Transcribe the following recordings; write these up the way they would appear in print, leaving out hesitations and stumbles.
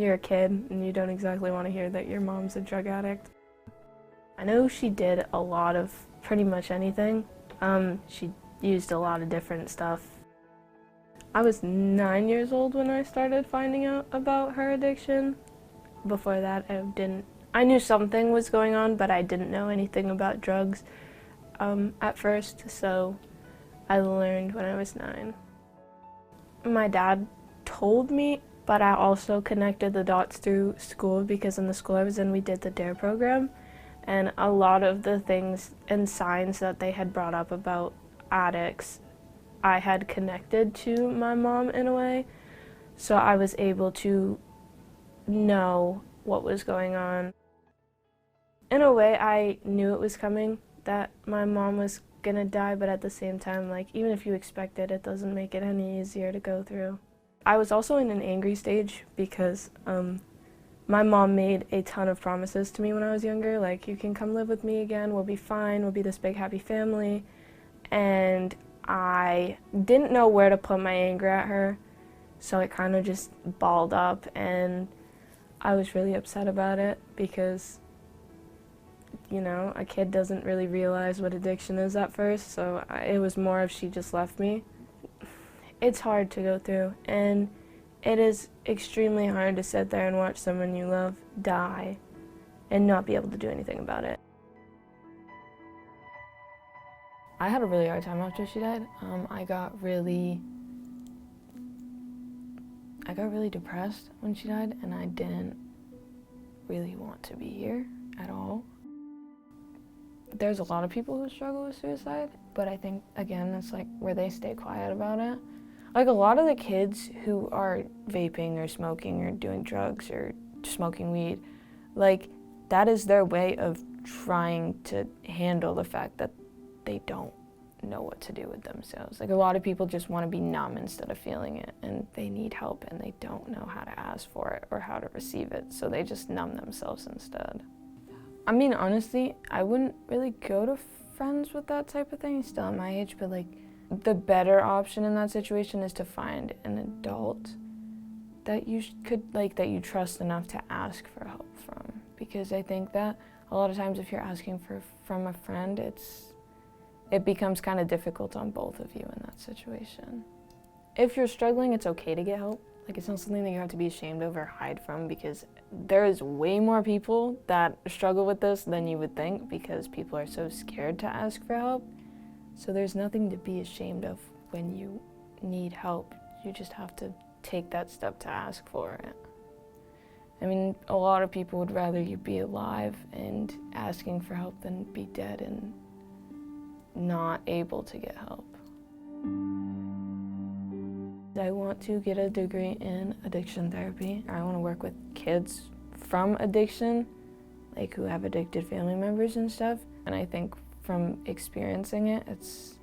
you're a kid and you don't exactly want to hear that your mom's a drug addict. I know she did a lot of pretty much anything. She used a lot of different stuff. I was 9 years old when I started finding out about her addiction. Before that, I knew something was going on, but I didn't know anything about drugs at first, so I learned when I was 9. My dad told me, but I also connected the dots through school because in the school I was in, we did the DARE program, and a lot of the things and signs that they had brought up about addicts, I had connected to my mom in a way, so I was able to know what was going on. In a way, I knew it was coming, that my mom was gonna die, but at the same time, like, even if you expect it, it doesn't make it any easier to go through. I was also in an angry stage because my mom made a ton of promises to me when I was younger, like, you can come live with me again, we'll be fine, we'll be this big happy family, and I didn't know where to put my anger at her, so it kind of just balled up, and I was really upset about it because, you know, a kid doesn't really realize what addiction is at first, so it was more of she just left me. It's hard to go through, and it is extremely hard to sit there and watch someone you love die and not be able to do anything about it. I had a really hard time after she died. I got really depressed when she died, and I didn't really want to be here at all. There's a lot of people who struggle with suicide, but I think, again, it's like where they stay quiet about it. Like, a lot of the kids who are vaping or smoking or doing drugs or smoking weed, like, that is their way of trying to handle the fact that they don't know what to do with themselves. Like, a lot of people just want to be numb instead of feeling it, and they need help and they don't know how to ask for it or how to receive it, so they just numb themselves instead. I mean, honestly, I wouldn't really go to friends with that type of thing, still at my age, but like, the better option in that situation is to find an adult that you that you trust enough to ask for help from. Because I think that a lot of times if you're asking from a friend, it becomes kind of difficult on both of you in that situation. If you're struggling, it's okay to get help. Like, it's not something that you have to be ashamed of or hide from, because there is way more people that struggle with this than you would think, because people are so scared to ask for help. So there's nothing to be ashamed of when you need help. You just have to take that step to ask for it. I mean, a lot of people would rather you be alive and asking for help than be dead and not able to get help. I want to get a degree in addiction therapy. I want to work with kids from addiction, like who have addicted family members and stuff. And I think from experiencing it, it's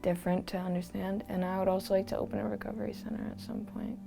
different to understand. And I would also like to open a recovery center at some point.